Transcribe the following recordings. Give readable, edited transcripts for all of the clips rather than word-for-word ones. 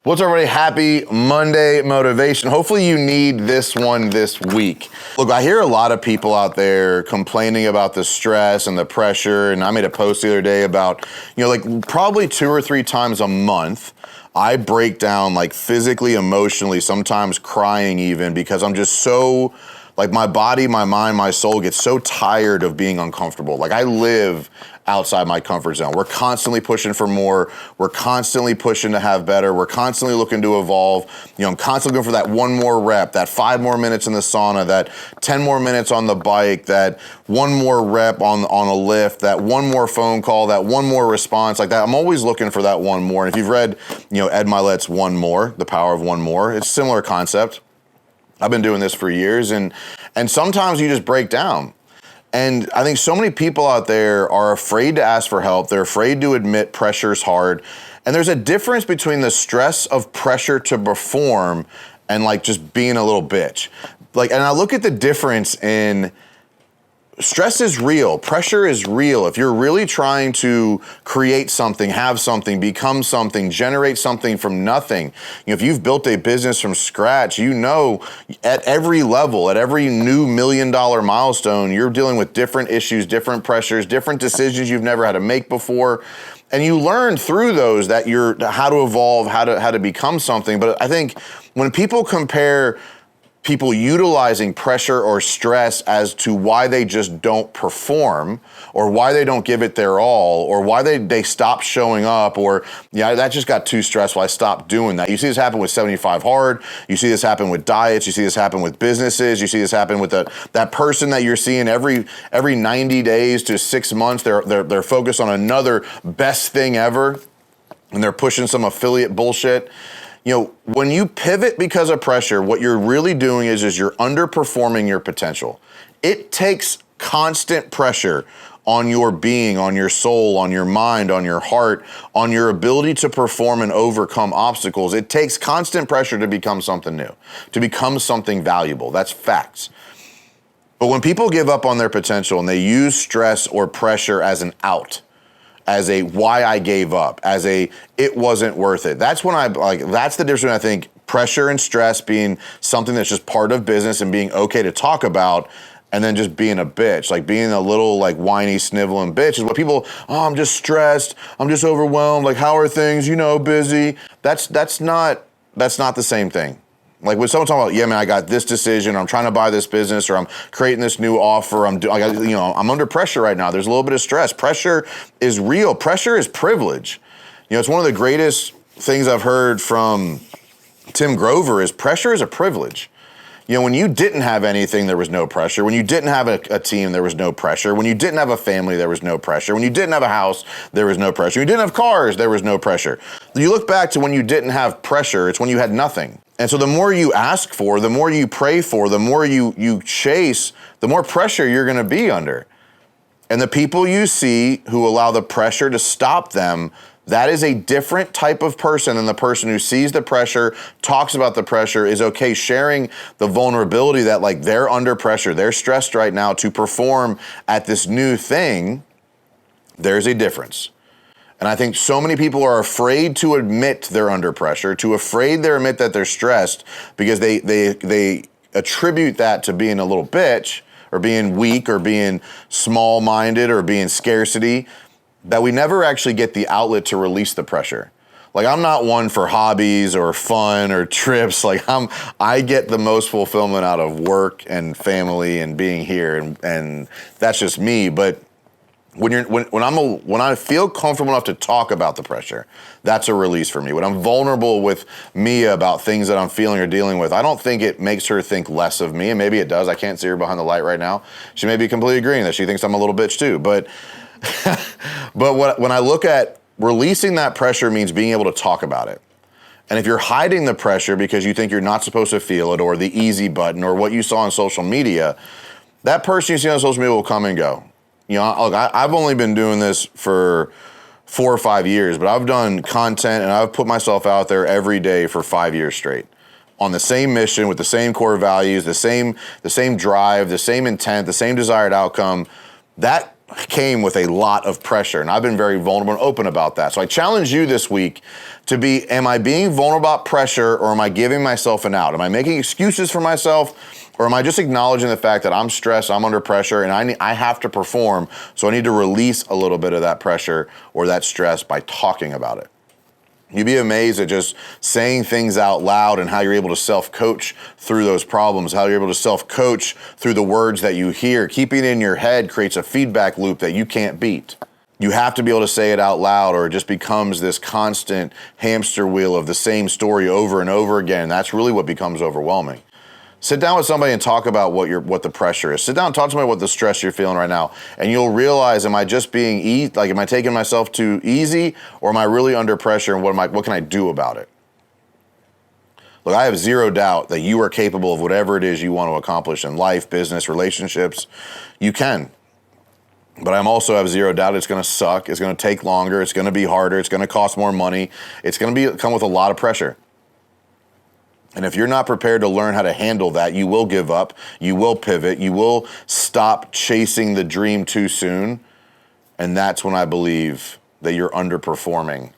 What's up, everybody? Happy Monday motivation. Hopefully you need this one this week. Look, I hear a lot of people out there complaining about the stress and the pressure, and I made a post the other day about, like probably 2 or 3 times a month, I break down like physically, emotionally, sometimes crying even, because I'm just so, like my body, my mind, my soul gets so tired of being uncomfortable. Like I live outside my comfort zone. We're constantly pushing for more. We're constantly pushing to have better. We're constantly looking to evolve. I'm constantly looking for that 1 more rep, that 5 more minutes in the sauna, that 10 more minutes on the bike, that 1 more rep on a lift, that 1 more phone call, that 1 more response, like that. I'm always looking for that 1 more. And if you've read, Ed Mylett's 1 More, The Power of 1 More, it's a similar concept. I've been doing this for years, and sometimes you just break down. And I think so many people out there are afraid to ask for help. They're afraid to admit pressure's hard. And there's a difference between the stress of pressure to perform and like just being a little bitch. And I look at the difference in stress is real, pressure is real. If you're really trying to create something, have something, become something, generate something from nothing, if you've built a business from scratch, at every level, at every new $1 million milestone, you're dealing with different issues, different pressures, different decisions you've never had to make before. And you learn through those that how to evolve, how to become something. But I think when people compare people utilizing pressure or stress as to why they just don't perform, or why they don't give it their all, or why they stop showing up, or that just got too stressful, I stopped doing that. You see this happen with 75 Hard, you see this happen with diets, you see this happen with businesses, you see this happen with that person that you're seeing every 90 days to 6 months, they're focused on another best thing ever, and they're pushing some affiliate bullshit. When you pivot because of pressure, what you're really doing is you're underperforming your potential. It takes constant pressure on your being, on your soul, on your mind, on your heart, on your ability to perform and overcome obstacles. It takes constant pressure to become something new, to become something valuable. That's facts. But when people give up on their potential and they use stress or pressure as an out, as a why I gave up, as a it wasn't worth it. That's when that's the difference between, I think, pressure and stress being something that's just part of business and being okay to talk about, and then just being a bitch, like being a little like whiny, sniveling bitch is what people, I'm just stressed, I'm just overwhelmed, like how are things, busy. That's not the same thing. Like when someone talking about, I got this decision, or I'm trying to buy this business, or I'm creating this new offer, I'm under pressure right now. There's a little bit of stress. Pressure is real. Pressure is privilege. It's one of the greatest things I've heard from Tim Grover is pressure is a privilege. When you didn't have anything, there was no pressure. When you didn't have a team, there was no pressure. When you didn't have a family, there was no pressure. When you didn't have a house, there was no pressure. When you didn't have cars, there was no pressure. You look back to when you didn't have pressure, it's when you had nothing. And so the more you ask for, the more you pray for, the more you chase, the more pressure you're gonna be under. And the people you see who allow the pressure to stop them, that is a different type of person than the person who sees the pressure, talks about the pressure, is okay sharing the vulnerability that like they're under pressure, they're stressed right now to perform at this new thing. There's a difference. And I think so many people are afraid to admit they're under pressure, afraid to admit that they're stressed, because they attribute that to being a little bitch, or being weak, or being small-minded, or being scarcity, that we never actually get the outlet to release the pressure. Like I'm not one for hobbies or fun or trips. Like I get the most fulfillment out of work and family and being here, and that's just me. But when I feel comfortable enough to talk about the pressure, that's a release for me. When I'm vulnerable with Mia about things that I'm feeling or dealing with, I don't think it makes her think less of me, and maybe it does. I can't see her behind the light right now. She may be completely agreeing that she thinks I'm a little bitch too. But when I look at releasing that pressure means being able to talk about it. And if you're hiding the pressure because you think you're not supposed to feel it, or the easy button, or what you saw on social media, that person you see on social media will come and go. I've only been doing this for 4 or 5 years, but I've done content and I've put myself out there every day for 5 years straight on the same mission, with the same core values, the same drive, the same intent, the same desired outcome. That came with a lot of pressure, and I've been very vulnerable and open about that. So I challenge you this week to be, am I being vulnerable about pressure, or am I giving myself an out? Am I making excuses for myself, or am I just acknowledging the fact that I'm stressed, I'm under pressure, and I have to perform, so I need to release a little bit of that pressure or that stress by talking about it? You'd be amazed at just saying things out loud and how you're able to self-coach through those problems, how you're able to self-coach through the words that you hear. Keeping it in your head creates a feedback loop that you can't beat. You have to be able to say it out loud, or it just becomes this constant hamster wheel of the same story over and over again. That's really what becomes overwhelming. Sit down with somebody and talk about what the pressure is. Sit down and talk to somebody what the stress you're feeling right now, and you'll realize, am I just being am I taking myself too easy, or am I really under pressure, and what can I do about it? Look, I have zero doubt that you are capable of whatever it is you want to accomplish in life, business, relationships. You can. But I also have zero doubt it's going to suck, it's going to take longer, it's going to be harder, it's going to cost more money, it's going to come with a lot of pressure. And if you're not prepared to learn how to handle that, you will give up, you will pivot, you will stop chasing the dream too soon. And that's when I believe that you're underperforming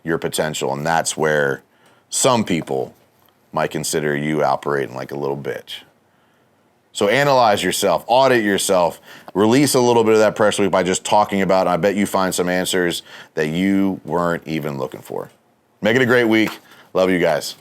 your potential. And that's where some people might consider you operating like a little bitch. So analyze yourself, audit yourself, release a little bit of that pressure by just talking about it. I bet you find some answers that you weren't even looking for. Make it a great week. Love you guys.